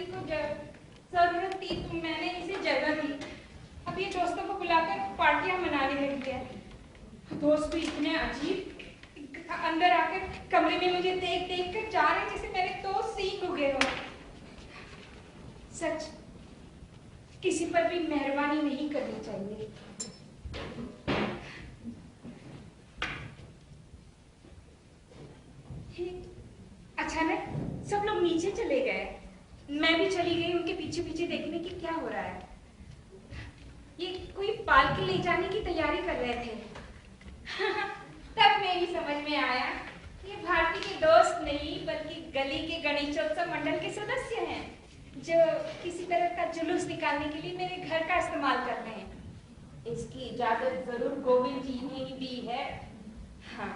को जरूरत थी तो मैंने इसे जगह दी। अब ये दोस्तों को बुलाकर पार्टियां मनाने लगी है। दोस्त भी इतने अजीब, अंदर आकर कमरे में मुझे देख देख कर जा रहे जैसे मेरे दोस्त सीख उगे हो। सच, किसी पर भी मेहरबानी नहीं करनी चाहिए। अचानक सब लोग नीचे चले गए। मैं भी चली गई उनके पीछे पीछे देखने की क्या हो रहा है। ये कोई पालकी ले जाने की तैयारी कर रहे थे। तब मेरी समझ में आया ये भारती के दोस्त नहीं बल्कि गली के गणेशोत्सव मंडल के सदस्य हैं, जो किसी तरह का जुलूस निकालने के लिए मेरे घर का इस्तेमाल कर रहे हैं। इसकी इजाजत जरूर गोविंद जी ने ही दी है। हाँ,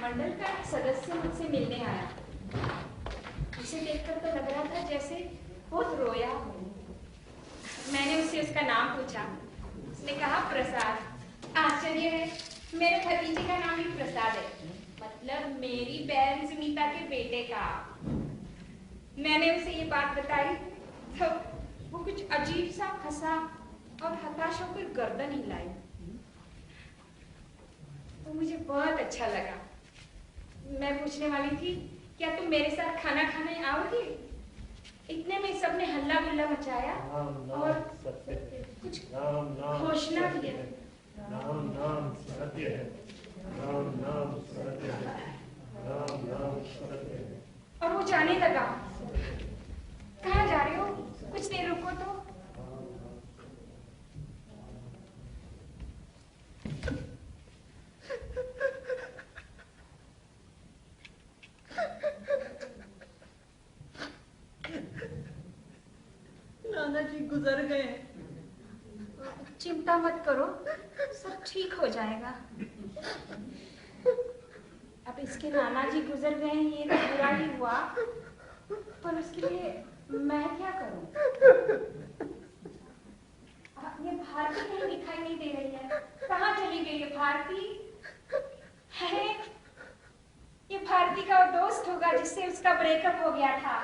मंडल का एक सदस्य मुझसे मिलने आया। उसे देखकर तो लग रहा था जैसे बहुत रोया हो। मैंने उससे उसका नाम पूछा। उसने कहा प्रसाद। आश्चर्य है, मेरे भतीजे का नाम भी प्रसाद है, मतलब मेरी बहन सुनीता के बेटे का। मैंने उसे ये बात बताई तो वो कुछ अजीब सा हंसा और हताश होकर गर्दन हिलाई। तो मुझे बहुत अच्छा लगा। मैं पूछने वाली थी, क्या तुम मेरे साथ खाना खाने आओगी? इतने में सबने हल्ला गुल्ला मचाया और कुछ घोषणा किया। नाम नाम सत्य है, नाम नाम सत्य है, नाम नाम सत्य है। और वो जाने लगा। कहाँ जा रहे हो? कुछ देर रुको तो। नाना जी गुजर गए। चिंता मत करो, सब ठीक हो जाएगा। अब इसके नाना जी गुजर गए हैं ये तो बुरा ही हुआ, पर उसके लिए मैं क्या करूं? ये भारती कहीं दिखाई नहीं दे रही है। कहाँ चली गई है भारती? है ये भारती का वो दोस्त होगा जिससे उसका ब्रेकअप हो गया था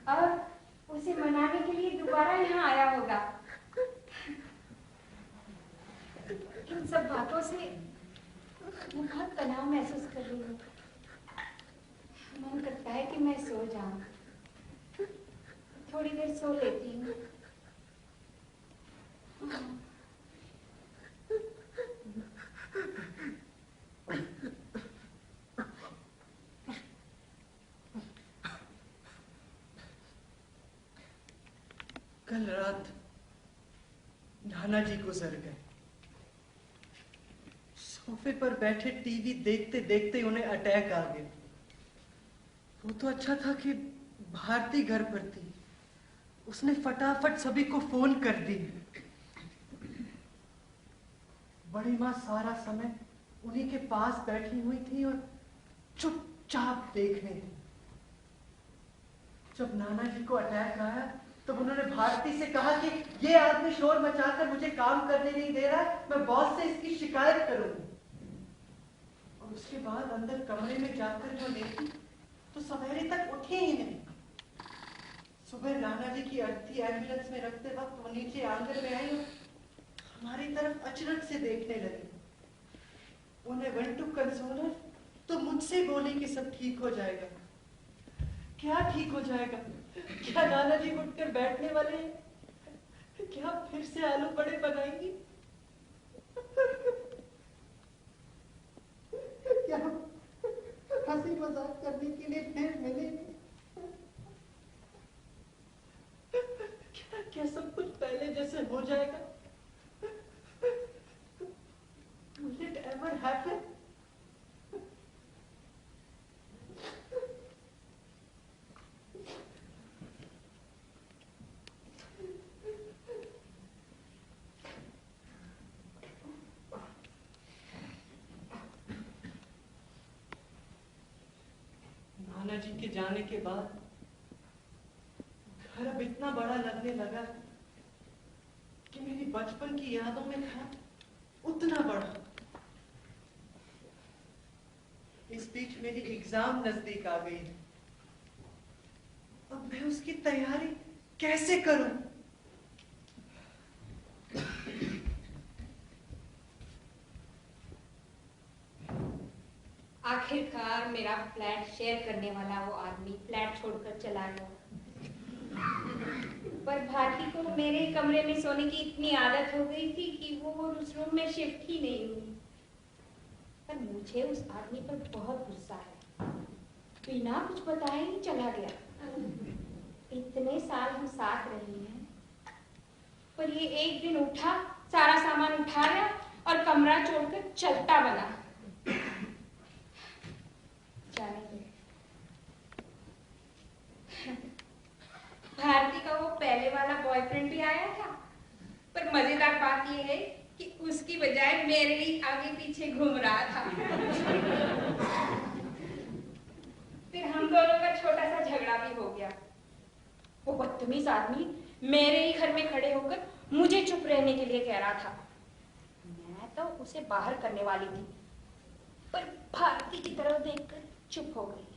और उसे मनाने के लिए दोबारा यहाँ आया होगा। इन सब बातों से मैं बहुत तनाव महसूस कर रही हूँ। मन करता है कि मैं सो जाऊं। थोड़ी देर सो लेती हूँ। कल रात नाना जी गुजर गए। सोफे पर बैठे टीवी देखते देखते उन्हें अटैक आ गया। वो तो अच्छा था कि भारती घर पर थी, उसने फटाफट सभी को फोन कर दी। बड़ी माँ सारा समय उन्हीं के पास बैठी हुई थी और चुपचाप देख रही थी। जब नाना जी को अटैक आया तब उन्होंने भारती से कहा कि ये आदमी शोर मचाकर मुझे काम करने नहीं दे रहा, मैं बॉस से इसकी शिकायत करूंगी। और उसके बाद अंदर कमरे में जाकर जो देखी तो सवेरे तक उठी ही नहीं। सुबह नाना जी की अर्थी एम्बुलेंस में रखते वक्त वो नीचे आंगन में आई और हमारी तरफ अचरज से देखने लगी। उन्हें वेंट टू कंसोल हर तो मुझसे बोली कि सब ठीक हो जाएगा। क्या ठीक हो जाएगा? क्या नाना जी उठकर बैठने वाले हैं? क्या फिर से आलू बड़े बनाएंगी? क्या हंसी मजाक करने के लिए फिर मिलेंगे? क्या सब कुछ पहले जैसे हो जाएगा? Will it ever happen? नाना जी के जाने के बाद घर अब इतना बड़ा लगने लगा कि मेरी बचपन की यादों में था उतना बड़ा। इस बीच मेरी एग्जाम नजदीक आ गई है। मैं उसकी तैयारी कैसे करूं? आखिरकार मेरा फ्लैट शेयर करने वाला वो आदमी फ्लैट छोड़कर चला गया। पर भारती को मेरे कमरे में सोने की इतनी आदत हो गई थी कि वो उस रूम में शिफ्ट ही नहीं हुई। पर मुझे उस आदमी पर बहुत गुस्सा है, बिना कुछ बताए ही चला गया। इतने साल हम साथ रहे हैं, पर ये एक दिन उठा, सारा सामान उठाया और कमरा छोड़कर चलता बना। जाने दो। भारती का वो पहले वाला बॉयफ्रेंड भी आया था, पर मजेदार बात ये है कि उसकी बजाय मेरे ही आगे पीछे घूम रहा था। फिर हम दोनों का छोटा सा झगड़ा भी हो गया। वो बदतमीज आदमी मेरे ही घर में खड़े होकर मुझे चुप रहने के लिए कह रहा था। मैं तो उसे बाहर करने वाली थी, पर भारती की तरफ देखकर चुप हो गई।